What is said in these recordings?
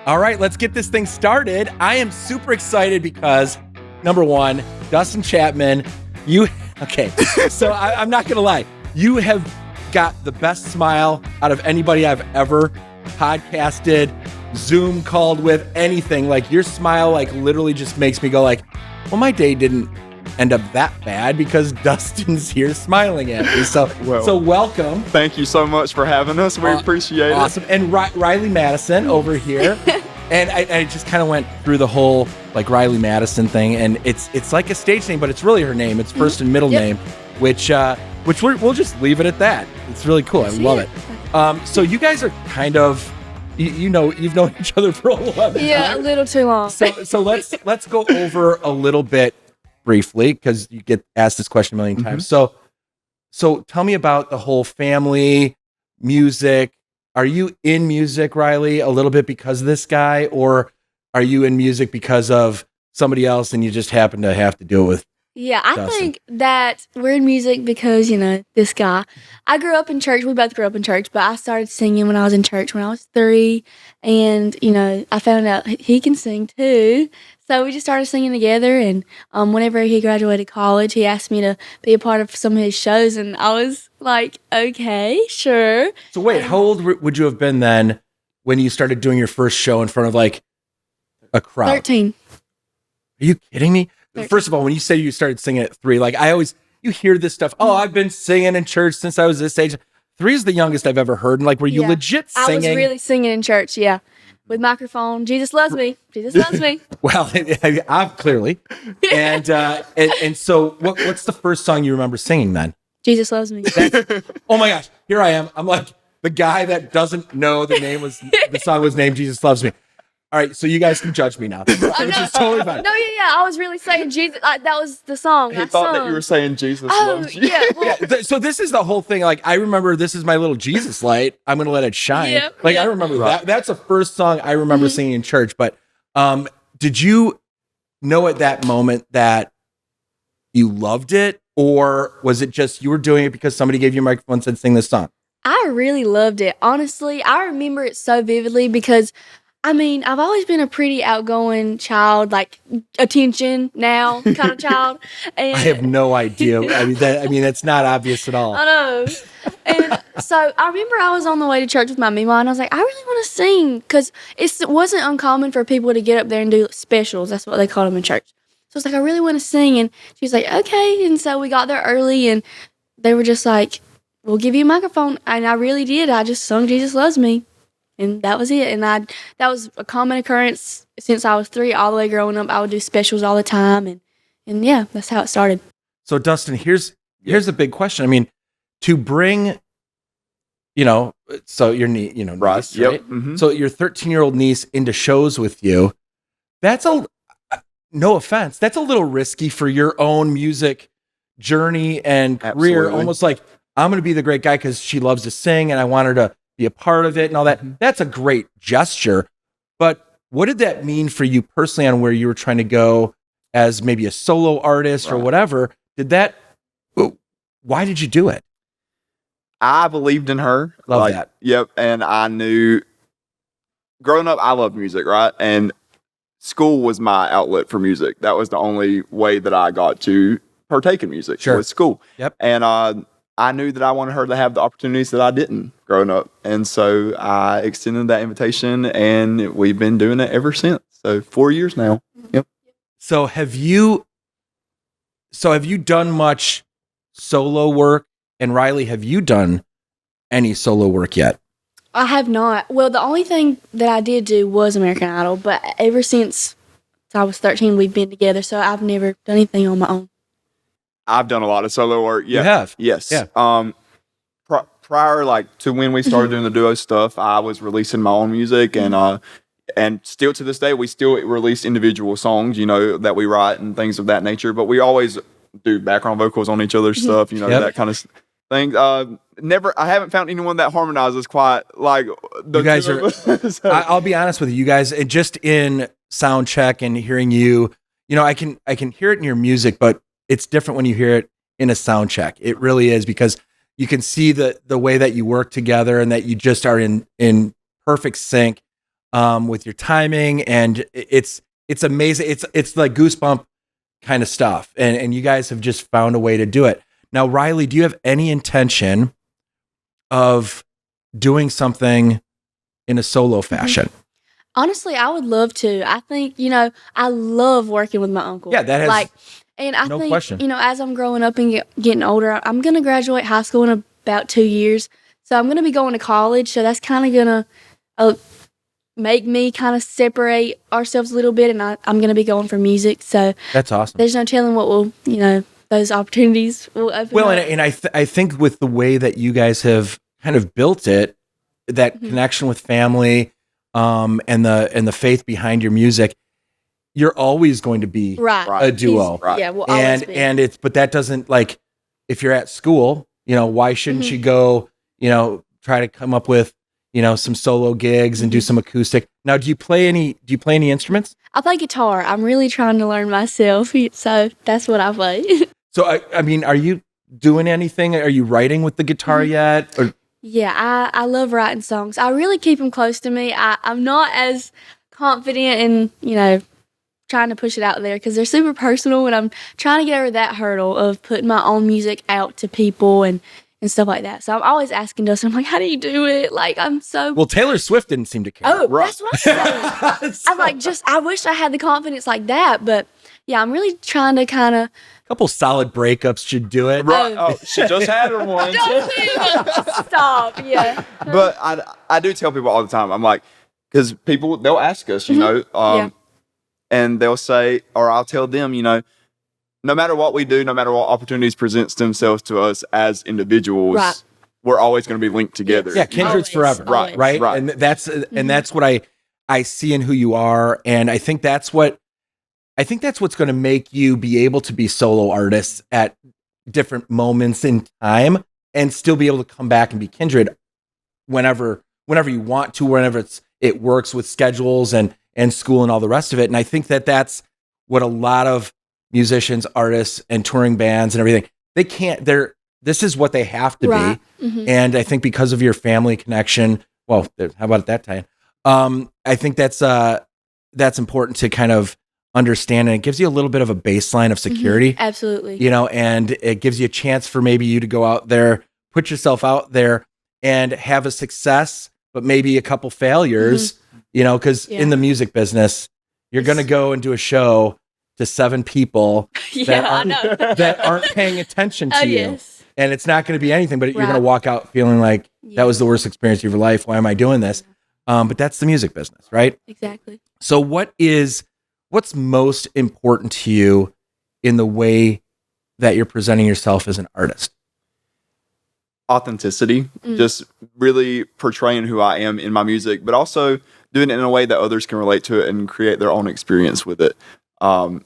All right, let's get this thing started. I am super excited because, number one, Dustin Chapman, so I'm not going to lie. You have got the best smile out of anybody I've ever podcasted, Zoom called with, anything. Like, your smile, like, literally just makes me go like, well, my day didn't end up that bad because Dustin's here smiling at me. So welcome. Thank you so much for having us. We appreciate it. Awesome. And Ryleigh Madison over here. And I just kind of went through the whole like Ryleigh Madison thing, and it's like a stage name, but it's really her name. It's first and middle name, which we'll just leave it at that. It's really cool. I love it. So you guys are kind of, you've known each other for a long time. Yeah, a little too long. So let's go over a little bit briefly, because you get asked this question a million times. So tell me about the whole family, music. Are you in music, Ryleigh, a little bit because of this guy, or are you in music because of somebody else and you just happen to have to do it with? Yeah, I think that we're in music because, this guy. I grew up in church. We both grew up in church, but I started singing when I was in church when I was 3. And, I found out he can sing too. So we just started singing together. And whenever he graduated college, he asked me to be a part of some of his shows. And I was like, okay, sure. So wait, how old would you have been then when you started doing your first show in front of like a crowd? 13. Are you kidding me? First of all, when you say you started singing at 3, like you hear this stuff. Oh, I've been singing in church since I was this age. 3 is the youngest I've ever heard. And like, were you legit singing? I was really singing in church, yeah. With microphone. Jesus loves me. Jesus loves me. Well, I'm clearly. And so what's the first song you remember singing then? Jesus loves me. Oh my gosh, here I am. I'm like the guy that doesn't know the song was named Jesus Loves Me. All right, so you guys can judge me now, which is totally fine. No, I was really saying Jesus. That was the song. He thought that you were saying Jesus loves you. Yeah, well, So this is the whole thing. Like, I remember this is my little Jesus light. I'm going to let it shine. Yeah, I remember that. That's the first song I remember singing in church. But did you know at that moment that you loved it? Or was it just you were doing it because somebody gave you a microphone and said, sing this song? I really loved it. Honestly, I remember it so vividly because I've always been a pretty outgoing child, like attention now kind of child. And I have no idea. That's not obvious at all. I know. And so I remember I was on the way to church with my Mima, and I was like, I really want to sing, because it wasn't uncommon for people to get up there and do specials. That's what they called them in church. So I was like, I really want to sing. And she was like, okay. And so we got there early, and they were just like, we'll give you a microphone. And I really did. I just sung Jesus Loves Me. And that was it. And that was a common occurrence since I was 3 all the way growing up. I would do specials all the time. And yeah, that's how it started. So Dustin, here's the big question. To bring, so your niece, niece, Yep. right? Mm-hmm. So your 13-year-old niece into shows with you, that's no offense, that's a little risky for your own music journey and career. Absolutely. Almost like, I'm going to be the great guy because she loves to sing and I want her to be a part of it and all that. That's a great gesture. But what did that mean for you personally on where you were trying to go as maybe a solo artist or whatever? Why did you do it? I believed in her. Love that. Yep. And I knew growing up, I loved music, right? And school was my outlet for music. That was the only way that I got to partake in music. Sure. Was school. Yep. And I knew that I wanted her to have the opportunities that I didn't growing up. And so I extended that invitation, and we've been doing it ever since. So 4 years now. Yep. So have you done much solo work? And Ryleigh, have you done any solo work yet? I have not. Well, the only thing that I did do was American Idol, but ever since I was 13, we've been together, so I've never done anything on my own. I've done a lot of solo work. Yeah. You have? Yes. Yeah. Prior, to when we started doing the duo stuff, I was releasing my own music, and still to this day, we still release individual songs, that we write and things of that nature. But we always do background vocals on each other's stuff, that kind of thing. I haven't found anyone that harmonizes quite like the you guys two are. of us. I'll be honest with you guys. Just in sound check and hearing you, I can hear it in your music, but it's different when you hear it in a sound check. It really is, because you can see the way that you work together and that you just are in perfect sync. with your timing, and it's amazing. It's like goosebump kind of stuff, and you guys have just found a way to do it. Now, Ryleigh, do you have any intention of doing something in a solo fashion? Honestly, I would love to. I think, I love working with my uncle. Yeah, that has and I no think, question. As I'm growing up and getting older, I'm going to graduate high school in about 2 years. So I'm going to be going to college. So that's kind of going to make me kind of separate ourselves a little bit. And I'm going to be going for music. So That's awesome. there's no telling what will, those opportunities will open Well, up. and I think with the way that you guys have kind of built it, that connection with family, and the faith behind your music, you're always going to be Right. a duo. Right. Yeah, we'll always be. And but that doesn't, like, if you're at school, why shouldn't you go, try to come up with, some solo gigs and do some acoustic. Now, do you play any instruments? I play guitar. I'm really trying to learn myself. So that's what I play. So, I mean, are you doing anything? Are you writing with the guitar yet? Or Yeah, I love writing songs. I really keep them close to me. I'm not as confident in, trying to push it out there because they're super personal, and I'm trying to get over that hurdle of putting my own music out to people and stuff like that. So I'm always asking Dustin, I'm like, how do you do it? Like, I'm so... Well, Taylor Swift didn't seem to care. Oh, Right. that's what I'm saying. I'm like, I wish I had the confidence like that, but yeah, I'm really trying to kind of... A couple solid breakups should do it. Right. Oh, she just had her one. Stop, yeah. But I do tell people all the time. I'm like, because people, they'll ask us, Yeah. and they'll say, or I'll tell them, no matter what we do, no matter what opportunities presents themselves to us as individuals, Right. we're always going to be linked together. Yeah, kindred's Always, forever. always. Right. Right. And that's what I see in who you are. And I think that's what's going to make you be able to be solo artists at different moments in time and still be able to come back and be kindred whenever you want to, whenever it works with schedules and school and all the rest of it. And I think that's what a lot of musicians, artists, and touring bands and everything, this is what they have to Right. be. And I think because of your family connection, well, how about that time? I think that's important to kind of understand, and it gives you a little bit of a baseline of security, Absolutely. and it gives you a chance for maybe you to go out there, put yourself out there and have a success, but maybe a couple failures, because in the music business, you're going to go and do a show to 7 people I know. that aren't paying attention to Oh, you. yes. And it's not going to be anything, but you're Right. going to walk out feeling like Yeah. that was the worst experience of your life. Why am I doing this? But that's the music business, right? Exactly. So what's most important to you in the way that you're presenting yourself as an artist? Authenticity, just really portraying who I am in my music, but also doing it in a way that others can relate to it and create their own experience with it. I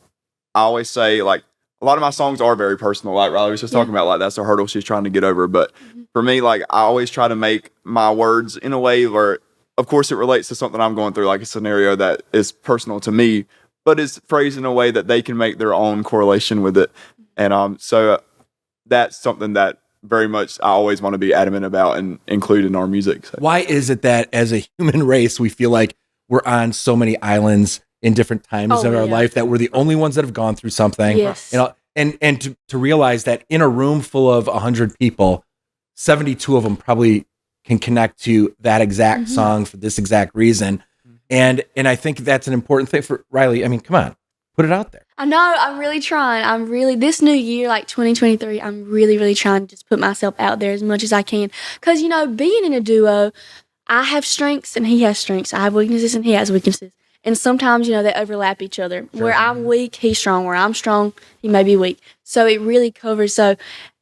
always say, like, a lot of my songs are very personal, like Ryleigh was just talking about, like, that's a hurdle she's trying to get over. But for me, like, I always try to make my words in a way where, of course, it relates to something I'm going through, like a scenario that is personal to me, but is phrased in a way that they can make their own correlation with it. And so that's something that very much I always want to be adamant about and include in our music. So. Why is it that as a human race, we feel like we're on so many islands in different times in our life, that we're the only ones that have gone through something? Yes. And to realize that in a room full of 100 people, 72 of them probably can connect to that exact song for this exact reason. And I think that's an important thing for Ryleigh. I mean, come on, put it out there. I know. I'm really trying. This new year, like 2023, I'm really, really trying to just put myself out there as much as I can. Because, being in a duo, I have strengths and he has strengths. I have weaknesses and he has weaknesses. And sometimes, they overlap each other. Sure. Where I'm weak, he's strong. Where I'm strong, he may be weak. So it really covers. So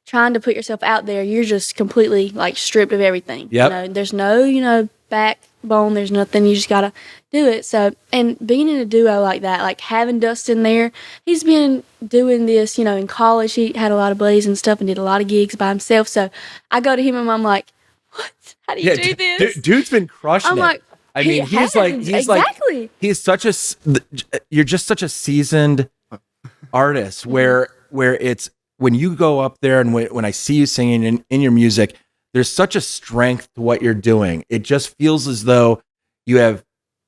trying to put yourself out there, you're just completely, like, stripped of everything. Yep. There's no, backbone. There's nothing. You just got to do it. So, and being in a duo like that, like having Dustin there, he's been doing this, in college. He had a lot of buddies and stuff and did a lot of gigs by himself. So I go to him and I'm like, what? How do you do this? Dude's been crushing I'm it. like, I mean, he's exactly. You're just such a seasoned artist where it's, when you go up there and when I see you singing in your music, there's such a strength to what you're doing. It just feels as though you have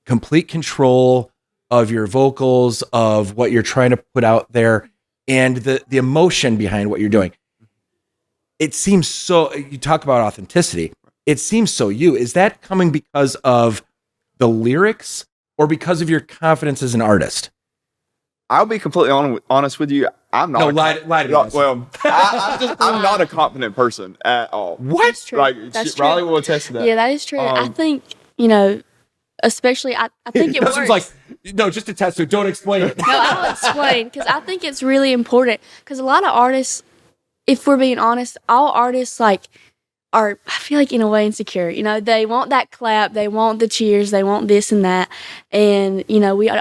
complete control of your vocals, of what you're trying to put out there, and the emotion behind what you're doing. It seems so, you talk about authenticity. It seems so you. Is that coming because of the lyrics or because of your confidence as an artist? I'll be completely honest with you. I'm not. No, lie to me. Well, I'm not a confident person at all. What? That's true. Like, That's true. Ryleigh will attest to that. Yeah, that is true. I think, especially, I think it Dustin's works. like, no, just a test. So don't explain it. No, I'll explain because I think it's really important. Because a lot of artists, if we're being honest, all artists are, I feel like, in a way, insecure. They want that clap, they want the cheers, they want this and that, and we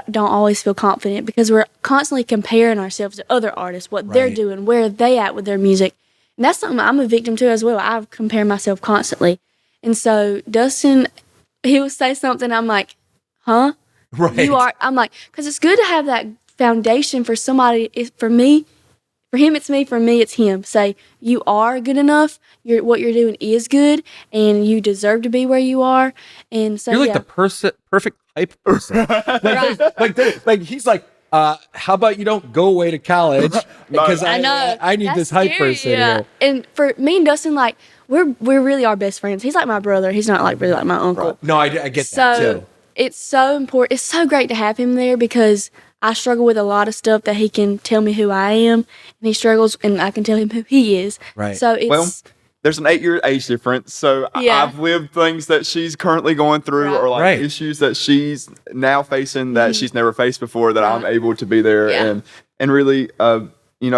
don't always feel confident because we're constantly comparing ourselves to other artists, what they're doing, where are they at with their music, and that's something I'm a victim to as well. I compare myself constantly, and so Dustin, he will say something, I'm like, huh? Right. You are. I'm like, because it's good to have that foundation for somebody. For him, it's me. For me, it's him. Say, you are good enough. What you're doing is good, and you deserve to be where you are. And so you're like the perfect type person. like he's like, how about you don't go away to college because I know I need that's this hype scary, person yeah. here. And for me and Dustin, like we're really our best friends. He's like my brother. He's not like really like my uncle. Right. No, I get that too. It's so important. It's so great to have him there because I struggle with a lot of stuff that he can tell me who I am, and he struggles, and I can tell him who he is. Right. So it's there's an 8-year age difference, so Yeah. I've lived things that she's currently going through, or like Right. issues that she's now facing that she's never faced before. That I'm able to be there Yeah. and really,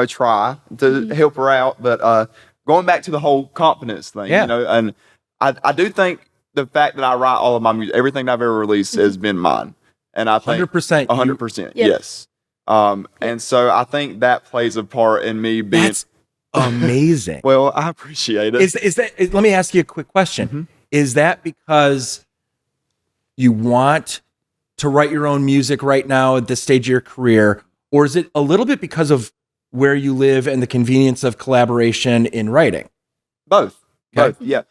try to help her out. But going back to the whole confidence thing, Yeah. and I do think the fact that I write all of my music, everything I've ever released has been mine, and I think 100%. 100%, Yep. yes. And so I think that plays a part in me being. That's amazing. Well, I appreciate it. Let me ask you a quick question. Mhm. Is that because you want to write your own music right now at this stage of your career, or is it a little bit because of where you live and the convenience of collaboration in writing? Both. Okay. Both. Yeah.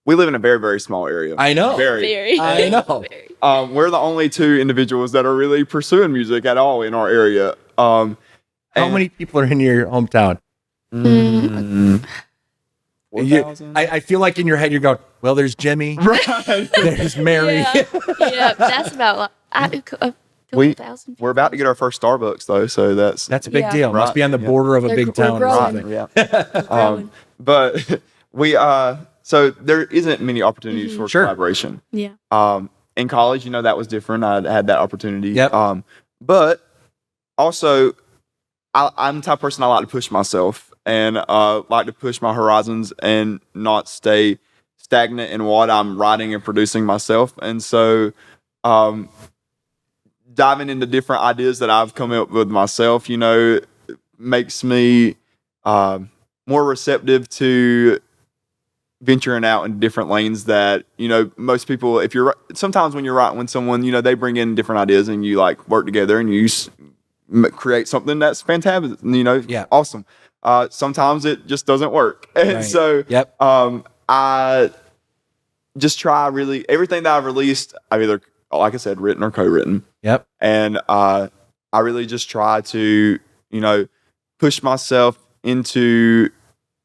We live in a very, very small area. I know. very. I know. Very. We're the only two individuals that are really pursuing music at all in our area. How many people are in your hometown? 4,000? I feel like in your head you're going, well, there's Jimmy, Right. there's Mary. Yeah, that's about a couple thousand. We're about to get our first Starbucks though, so that's That's a big Yeah. deal. Must Right. be on the Yeah. border of a They're big town or growing. something. yeah. Growing. But we so there isn't many opportunities for Sure. collaboration. Yeah. In college, that was different. I had that opportunity. Yep. But also, I'm the type of person I like to push myself and like to push my horizons and not stay stagnant in what I'm writing and producing myself. And so, diving into different ideas that I've come up with myself, makes me more receptive to venturing out in different lanes that most people, sometimes when you're writing with someone, they bring in different ideas and you like work together and you create something that's fantastic, Yeah. awesome. Sometimes it just doesn't work, and Right. so Yep. I just try really everything that I've released, I've either, like I said, written or co-written, Yep. and I really just try to push myself into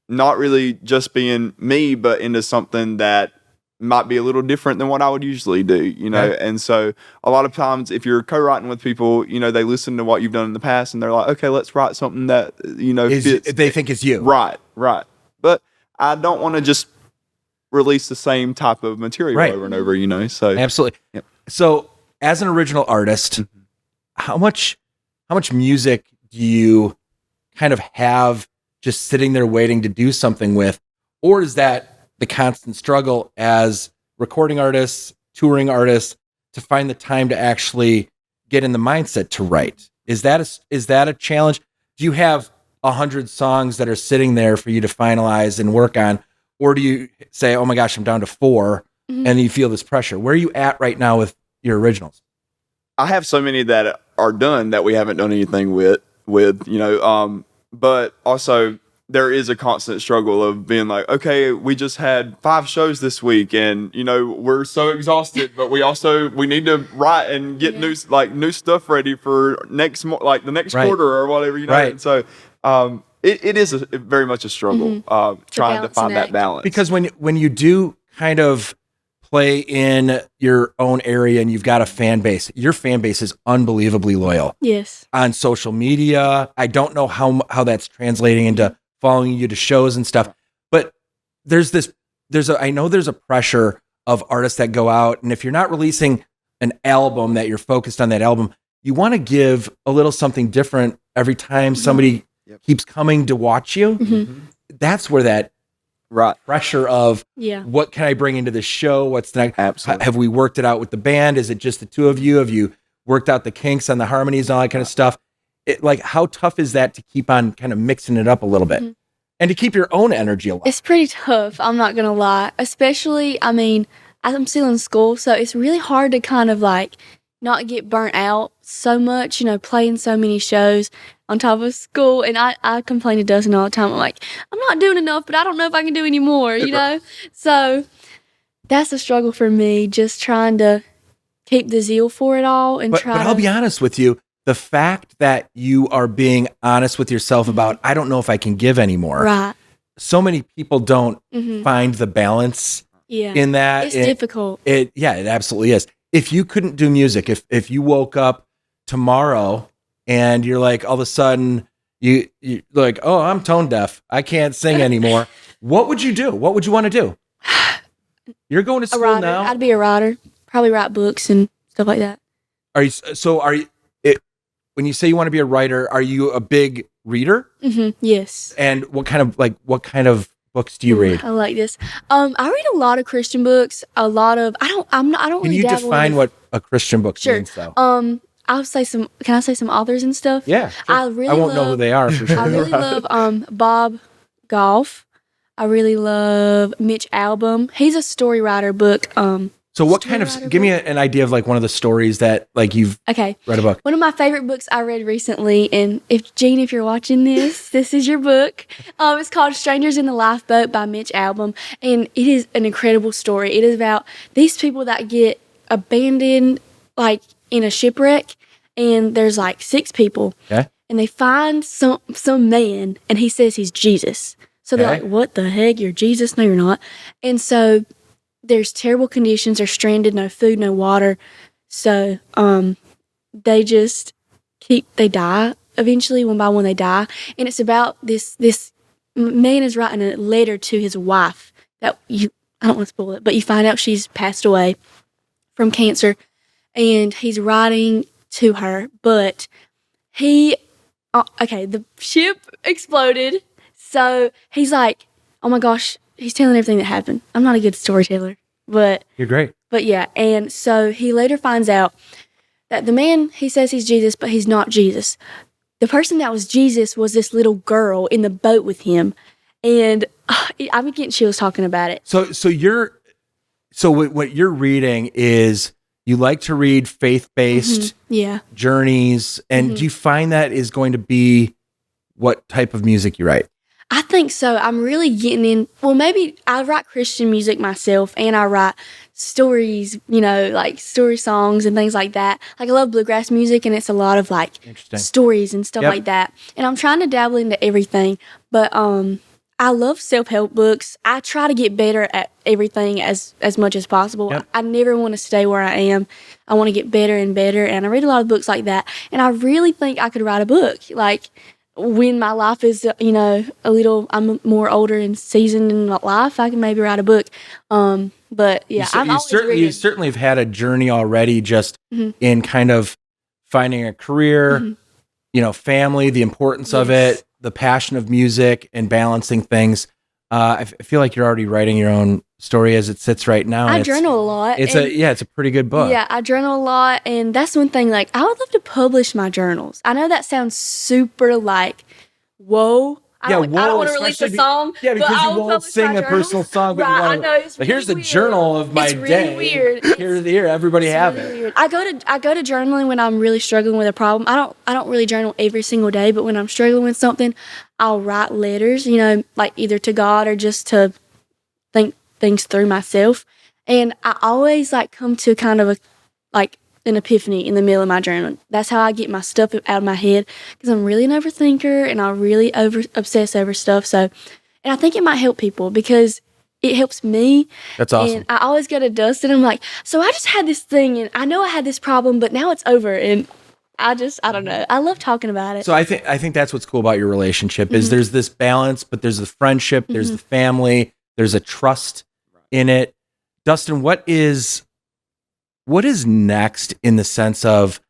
not really just being me, but into something that might be a little different than what I would usually do, Right. And so a lot of times if you're co-writing with people, they listen to what you've done in the past and they're like, okay, let's write something that, fits. They think it's you. Right. But I don't want to just release the same type of material Right. over and over, so. Absolutely. Yep. So, as an original artist, how much music do you kind of have just sitting there waiting to do something with, or is that the constant struggle as recording artists, touring artists, to find the time to actually get in the mindset to write? Is that a challenge? Do you have 100 songs that are sitting there for you to finalize and work on, or do you say, "Oh my gosh, I'm down to 4," and you feel this pressure? Where are you at right now with your originals? I have so many that are done that we haven't done anything with, but also there is a constant struggle of being like, okay, we just had 5 shows this week, and we're so exhausted, but we need to write and get new stuff ready for the next quarter or whatever, Right. And so it is very much a struggle trying to find that balance. Because when you do kind of play in your own area and you've got a fan base, your fan base is unbelievably loyal. Yes. On social media, I don't know how that's translating into following you to shows and stuff, but I know there's a pressure of artists that go out, and if you're not releasing an album that you're focused on that album, you want to give a little something different every time somebody keeps coming to watch you. Mm-hmm. That's where that pressure of what can I bring into the show? What's the next? Absolutely. Have we worked it out with the band? Is it just the two of you? Have you worked out the kinks on the harmonies and all that kind of stuff? How tough is that to keep on kind of mixing it up a little bit and to keep your own energy alive? It's pretty tough. I'm not going to lie. Especially, I'm still in school, so it's really hard to kind of not get burnt out so much, playing so many shows on top of school. And I complain to Dustin all the time. I'm like, I'm not doing enough, but I don't know if I can do any more, So that's a struggle for me, just trying to keep the zeal for it all and But I'll be honest with you. The fact that you are being honest with yourself about, I don't know if I can give anymore. Right. So many people don't find the balance in that. It's difficult. It absolutely is. If you couldn't do music, if you woke up tomorrow and you're like, all of a sudden you like, oh, I'm tone deaf, I can't sing anymore. What would you do? What would you want to do? You're going to school now. I'd be a writer. Probably write books and stuff like that. Are you? When you say you want to be a writer, are you a big reader? Mm-hmm. Yes. And what kind of books do you read? I like this. I read a lot of Christian books. A lot of I don't Can really you define what a Christian book means, though? I'll say some. Can I say some authors and stuff? Yeah. Sure. I won't know who they are for sure. I really love Bob Goff. I really love Mitch Albom. He's a story writer book. So what kind of, give me an idea of one of the stories that you've read a book. One of my favorite books I read recently, and if you're watching this, this is your book. It's called Strangers in the Lifeboat by Mitch Albom, and it is an incredible story. It is about these people that get abandoned in a shipwreck, and there's 6 people. Okay. And they find some man, and he says he's Jesus. So they're like, what the heck? You're Jesus? No, you're not. And so there's terrible conditions. They're stranded, no food, no water. So they just they die. Eventually, one by one, they die. And it's about this man is writing a letter to his wife that I don't want to spoil it, but you find out she's passed away from cancer. And he's writing to her, but the ship exploded. So he's like, oh my gosh, he's telling everything that happened. I'm not a good storyteller, but you're great. But yeah, and so he later finds out that the man, he says he's Jesus, but he's not Jesus. The person that was Jesus was this little girl in the boat with him, and I'm getting chills talking about it. So what you're reading is you like to read faith-based journeys, and do you find that is going to be what type of music you write? I think so. I'm really getting in. Well, maybe I write Christian music myself, and I write stories, story songs and things like that. I love bluegrass music, and it's a lot of stories and stuff like that. And I'm trying to dabble into everything, but I love self-help books. I try to get better at everything as much as possible. Yep. I never want to stay where I am. I want to get better and better, and I read a lot of books like that. And I really think I could write a book. When my life is, I'm more older and seasoned in my life, I can maybe write a book. But yeah, you certainly have had a journey already, just in kind of finding a career, family, the importance of it, the passion of music, and balancing things. I feel like you're already writing your own story as it sits right now. I journal a lot. It's a pretty good book. Yeah, I journal a lot, and that's one thing. I would love to publish my journals. I know that sounds super whoa, I don't want to release a song. Yeah, because but you I will won't publish sing my a personal journals. song, but Right, you want I know, it's But here's really the weird. journal of my It's really day. weird. Here, everybody have really it. Weird. I go to journaling when I'm really struggling with a problem. I don't really journal every single day, but when I'm struggling with something, I'll write letters, like either to God or just to think things through myself. And I always come to kind of an epiphany in the middle of my journal. That's how I get my stuff out of my head, because I'm really an overthinker and I really obsess over stuff. So, and I think it might help people because it helps me. That's awesome. And I always go to Dustin. I'm like, so I just had this thing, and I know I had this problem, but now it's over. And I don't know. I love talking about it. So I think that's what's cool about your relationship is there's this balance, but there's the friendship, there's the family, there's a trust in it. Dustin, what is next in the sense of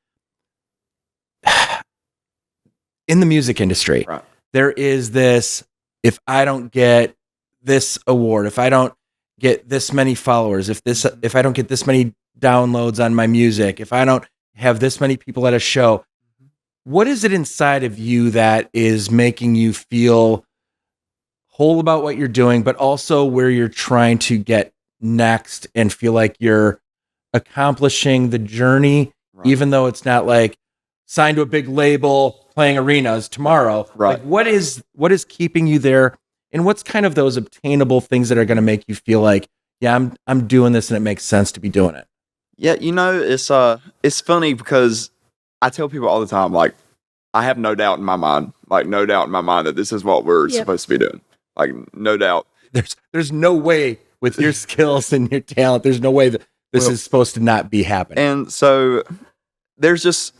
in the music industry? Right. There is this, if I don't get this award, if I don't get this many followers, if I don't get this many downloads on my music, if I don't have this many people at a show, what is it inside of you that is making you feel whole about what you're doing, but also where you're trying to get next and feel like you're accomplishing the journey, even though it's not like signed to a big label, playing arenas tomorrow? Right. Like what is keeping you there, and what's kind of those obtainable things that are going to make you feel like, yeah, I'm doing this and it makes sense to be doing it? Yeah, it's funny because I tell people all the time, like, I have no doubt in my mind that this is what we're supposed to be doing. Like, no doubt. There's no way with your skills and your talent, there's no way that this is supposed to not be happening. And so there's just,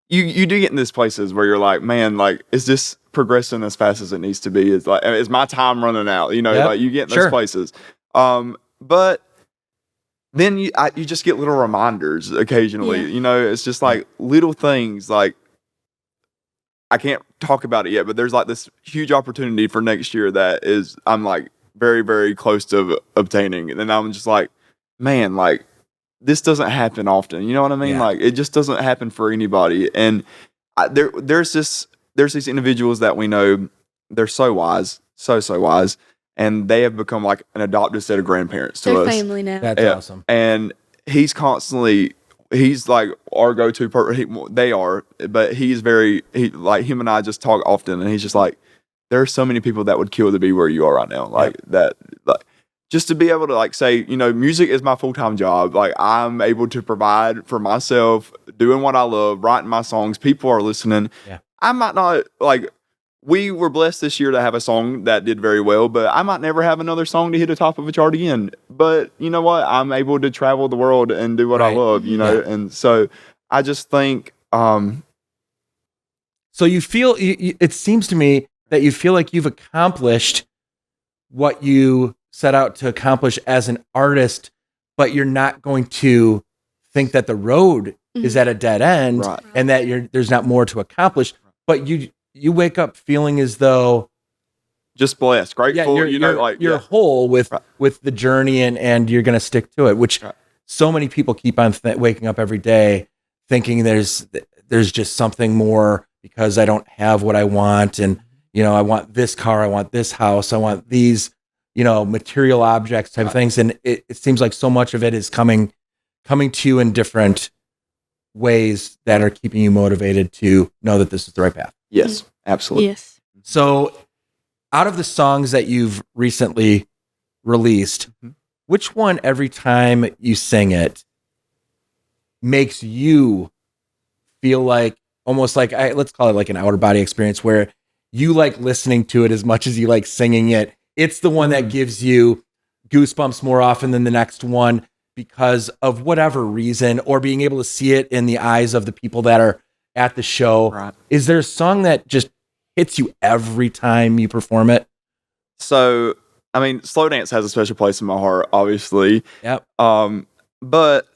you do get in these places where you're like, man, like, is this progressing as fast as it needs to be? Is my time running out? Like you get in those places. But then you just get little reminders occasionally. It's just like little things. Like, I can't talk about it yet, but there's like this huge opportunity for next year that I'm like very, very close to obtaining. And then I'm just like, man, like, this doesn't happen often. You know what I mean? Yeah. Like, it just doesn't happen for anybody. And there's these individuals that we know, they're so wise, so wise. And they have become like an adopted set of grandparents to They're us. family now. That's awesome. And he's like our go-to person. They are, but him and I just talk often, and he's just like, there are so many people that would kill to be where you are right now. Like that, like, just to be able to like say, music is my full-time job. Like, I'm able to provide for myself, doing what I love, writing my songs. People are listening. Yeah. I might not like. We were blessed this year to have a song that did very well, but I might never have another song to hit the top of a chart again. But you know what? I'm able to travel the world and do what I love, And so I just think... So you feel... it seems to me that you feel like you've accomplished what you set out to accomplish as an artist, but you're not going to think that the road is at a dead end and that there's not more to accomplish. But you wake up feeling as though just blessed, grateful. You're whole with the journey, and you're going to stick to it. Which so many people keep on waking up every day thinking there's just something more because I don't have what I want, and I want this car, I want this house, I want these material objects type of things, and it seems like so much of it is coming to you in different ways that are keeping you motivated to know that this is the right path. Yes, absolutely. Yes. So, out of the songs that you've recently released, which one, every time you sing it, makes you feel like almost like, let's call it like an outer body experience, where you like listening to it as much as you like singing it? It's the one that gives you goosebumps more often than the next one because of whatever reason, or being able to see it in the eyes of the people that are at the show. Right. Is there a song that just hits you every time you perform it? So, I mean, Slow Dance has a special place in my heart, obviously. Yep. But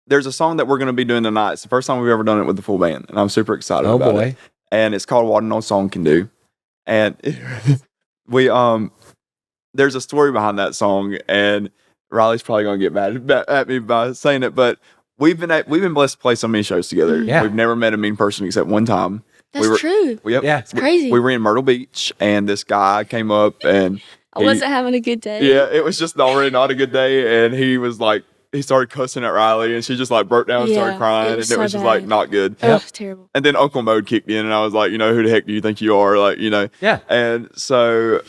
there's a song that we're going to be doing tonight. It's the first time we've ever done it with the full band, and I'm super excited about it. And it's called What No Song Can Do. And there's a story behind that song, and Ryleigh's probably going to get mad at me by saying it, but we've been blessed to play so many shows together. Yeah. We've never met him in person except one time. That's true. Yep. Yeah. It's crazy. We were in Myrtle Beach, and this guy came up, and I wasn't having a good day. yeah, it was just already not a good day, and he was like, he started cussing at Ryleigh, and she just like broke down and started Yeah, crying, it and was it was so just like bad. not good. Oh, it's terrible. And then Uncle Mode kicked in, and I was like, you know, who the heck do you think you are? Like, you know. Yeah. And so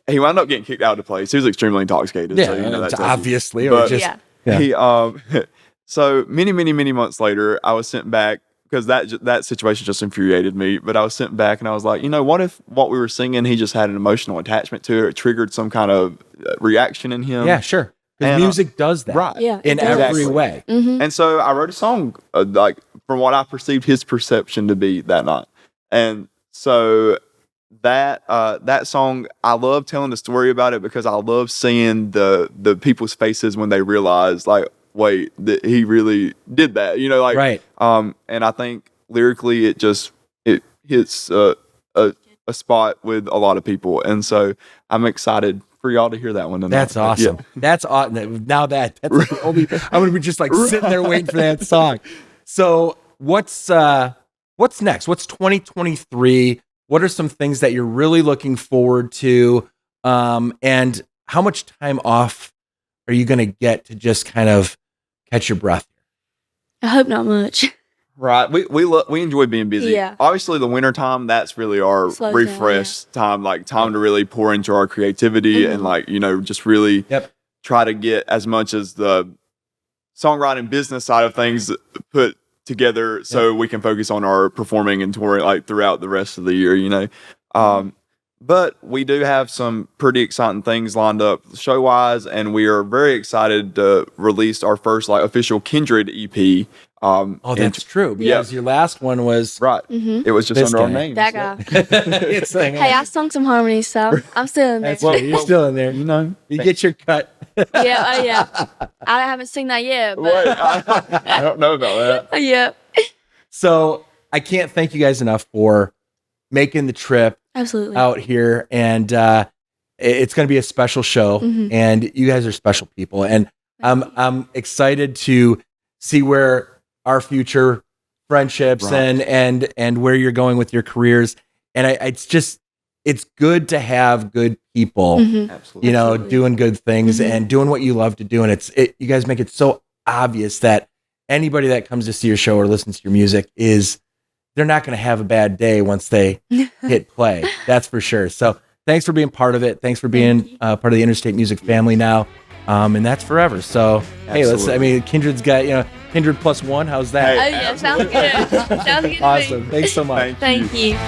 he wound up getting kicked out of the place. He was extremely intoxicated. Yeah, so, you know, that's obviously, or But- just Yeah. Yeah. He so many months later, I was sent back because that situation just infuriated me. But I was sent back, and I was like, you know, what if what we were singing, he just had an emotional attachment to it, it triggered some kind of reaction in him. yeah, sure. Because And, music does that, right. Yeah. in it does. every Exactly. way. Mm-hmm. And so I wrote a song, like from what I perceived his perception to be that night. And so that song, I love telling the story about it because I love seeing the people's faces when they realize, like, wait, that he really did that. You know, like, Right. And I think lyrically, it hits a spot with a lot of people, and so I'm excited for y'all to hear that one tonight. That's awesome. Yeah. That's awesome. Now that's like the only, I'm gonna be just like sitting there waiting for that song. So what's next? What's 2023? What are some things that you're really looking forward to? And how much time off are you gonna get to just kind of catch your breath? I hope not much. Right. We enjoy being busy. Yeah. Obviously, the winter time, that's really our Slows down, refresh time, like time to really pour into our creativity and like, you know, just really Yep. try to get as much as the songwriting business side of things put together so we can focus on our performing and touring like throughout the rest of the year, you know. But we do have some pretty exciting things lined up show wise, and we are very excited to release our first like official Kindred EP. Oh, that's true. Because your last one was Right. Mm-hmm. It was just This under our guy. names. That guy. it's like, Hey, I sung some harmonies, so I'm still in there. that's right. You're still in there. You know. You get your cut. Yeah, oh yeah. I haven't seen that yet, Wait, but I don't know about that. yeah, So I can't thank you guys enough for making the trip absolutely. out here, and it's going to be a special show, and you guys are special people, and I'm excited to see where our future friendships Right. and where you're going with your careers, and it's good to have good people, Absolutely. you know, Absolutely. doing good things and doing what you love to do, and you guys make it so obvious that anybody that comes to see your show or listens to your music they're not going to have a bad day once they hit play. That's for sure. So thanks for being part of it. Thanks for being part of the Interstate Music family now. And that's forever. So, hey, Absolutely. Kindred's got, Kindred plus one. How's that? Oh yeah, sounds good. Sounds good to Awesome. me. Thanks so much. Thank you.